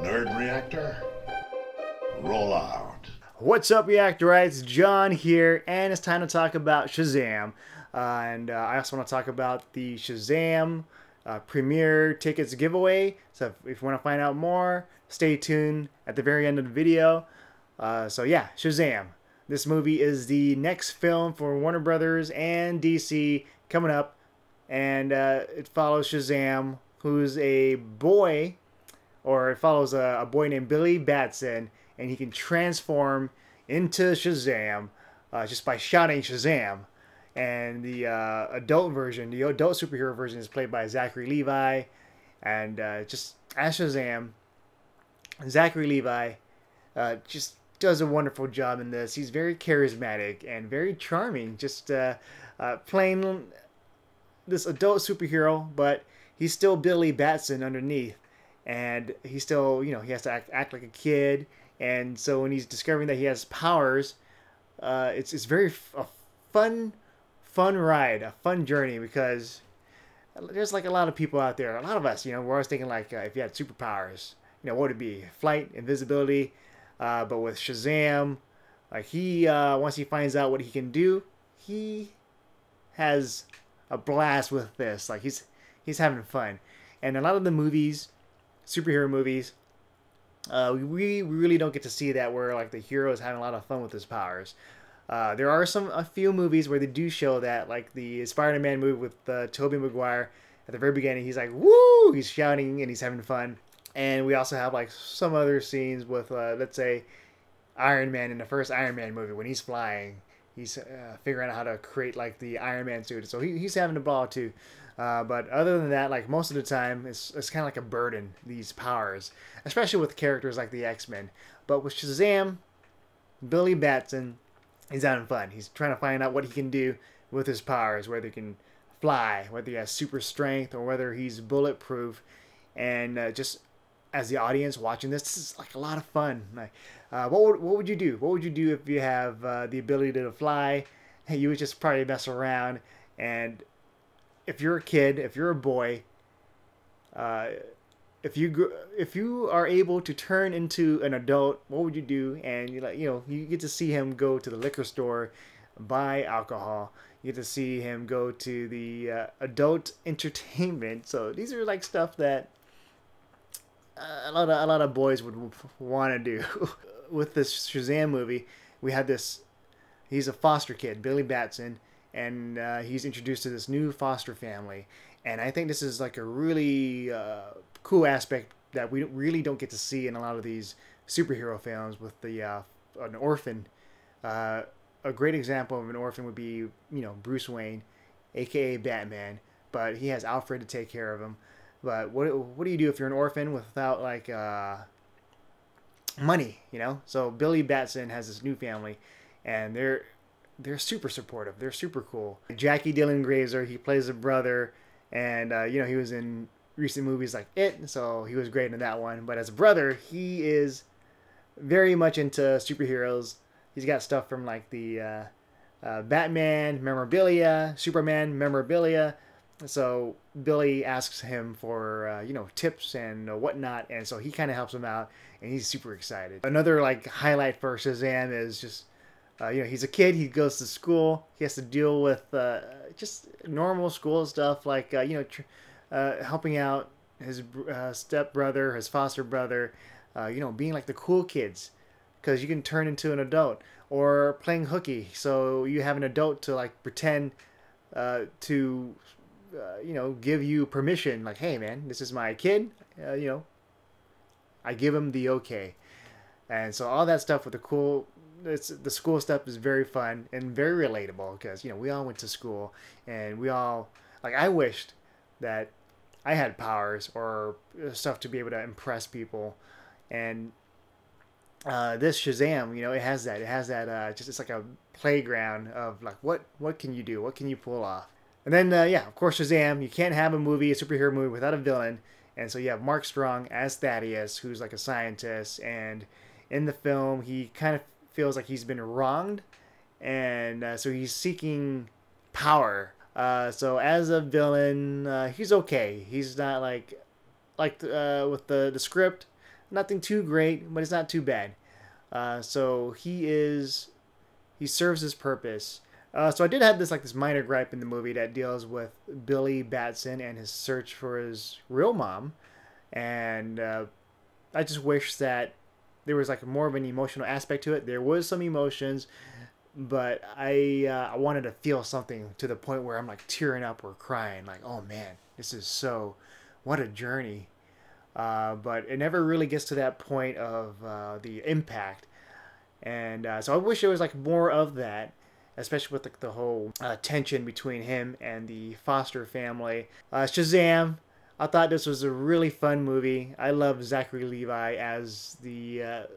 Nerd Reactor, roll out. What's up, Reactorites? John here, and it's time to talk about Shazam. I also want to talk about the Shazam premiere tickets giveaway. So if you want to find out more, stay tuned at the very end of the video. So yeah, Shazam. This movie is the next film for Warner Brothers and DC coming up, and it follows Shazam, who's a boy, or it follows a boy named Billy Batson, and he can transform into Shazam just by shouting Shazam. And the adult version, the adult superhero version, is played by Zachary Levi, and just as Shazam, Zachary Levi just does a wonderful job in this. He's very charismatic and very charming, just playing this adult superhero, but he's still Billy Batson underneath, and he's still, you know, he has to act like a kid. And so when he's discovering that he has powers, it's very a fun ride, a fun journey, because there's like a lot of people out there, a lot of us, you know, we're always thinking like, if you had superpowers, you know, what would it be? Flight, invisibility. But with Shazam, like he once he finds out what he can do, he has a blast with this. Like he's having fun. And a lot of the movies, superhero movies, we really don't get to see that, where like the hero is having a lot of fun with his powers. There are a few movies where they do show that, like the Spider-Man movie with Tobey Maguire. At the very beginning, he's like, woo! He's shouting and he's having fun. And we also have like some other scenes with, let's say, Iron Man in the first Iron Man movie when he's flying. He's figuring out how to create like the Iron Man suit. So he's having a ball too. But other than that, like most of the time, it's kind of like a burden, these powers, especially with characters like the X-Men. But with Shazam, Billy Batson, he's having fun. He's trying to find out what he can do with his powers, whether he can fly, whether he has super strength, or whether he's bulletproof. And just as the audience watching this is like a lot of fun. Like, what would you do? What would you do if you have the ability to fly? Hey, you would just probably mess around. And if you're a kid, if you're a boy, if you are able to turn into an adult, what would you do? And you get to see him go to the liquor store, buy alcohol. You get to see him go to the adult entertainment. So these are like stuff that a lot of boys would want to do. With this Shazam movie, we had this. He's a foster kid, Billy Batson, and he's introduced to this new foster family. And I think this is like a really cool aspect that we really don't get to see in a lot of these superhero films. With the an orphan, a great example of an orphan would be, Bruce Wayne, aka Batman, but he has Alfred to take care of him. But what do you do if you're an orphan without like money? So Billy Batson has this new family, and they're super supportive. They're super cool. Jackie Dylan Grazer, he plays a brother, and he was in recent movies like It, so he was great in that one. But as a brother, he is very much into superheroes. He's got stuff from like the Batman memorabilia, Superman memorabilia. So Billy asks him for tips and whatnot, and so he kind of helps him out, and he's super excited. Another like highlight for Shazam is just he's a kid. He goes to school. He has to deal with just normal school stuff, like helping out his stepbrother, his foster brother, being like the cool kids, because you can turn into an adult, or playing hooky. So you have an adult to like pretend to give you permission, like, hey man, this is my kid, I give him the okay. And so all that stuff with the school stuff is very fun and very relatable, because we all went to school, and we all, like, I wished that I had powers or stuff to be able to impress people. And this Shazam, it has that just, it's like a playground of like, what can you do, what can you pull off. And then, of course, Shazam, you can't have a superhero movie without a villain. And so you have Mark Strong as Thaddeus, who's like a scientist. And in the film, he kind of feels like he's been wronged. And so he's seeking power. So as a villain, he's okay. He's not like with the script. nothing too great, but it's not too bad. So he serves his purpose. So I did have this minor gripe in the movie that deals with Billy Batson and his search for his real mom, and I just wish that there was like more of an emotional aspect to it. There was some emotions, but I wanted to feel something to the point where I'm like tearing up or crying, like, oh man, this is so, what a journey. But it never really gets to that point of the impact, and so I wish there was like more of that, especially with the whole tension between him and the Foster family. Shazam, I thought this was a really fun movie. I love Zachary Levi as the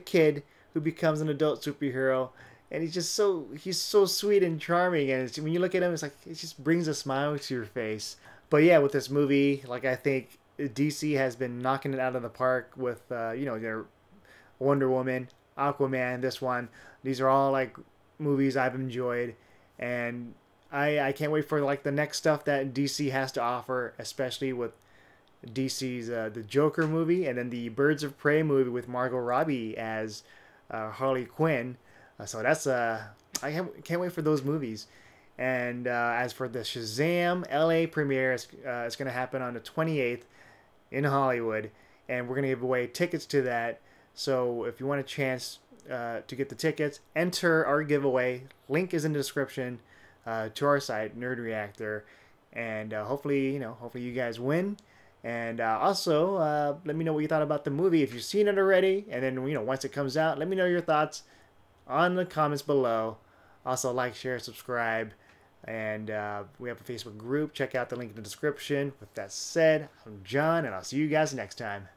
kid who becomes an adult superhero, and he's so sweet and charming, and when you look at him, it's like it just brings a smile to your face. But yeah, with this movie, like I think DC has been knocking it out of the park with their Wonder Woman, Aquaman, this one. These are all like movies I've enjoyed, and I can't wait for like the next stuff that DC has to offer, especially with DC's the Joker movie, and then the Birds of Prey movie with Margot Robbie as Harley Quinn. So that's I can't wait for those movies. And as for the Shazam LA premiere, it's going to happen on the 28th in Hollywood, and we're going to give away tickets to that. So if you want a chance to get the tickets, enter our giveaway. Link is in the description to our site, Nerd Reactor, and hopefully you guys win. And also let me know what you thought about the movie if you've seen it already, and then once it comes out, let me know your thoughts on the comments below. Also, like, share, subscribe, and we have a Facebook group. Check out the link in the description. With that said, I'm John, and I'll see you guys next time.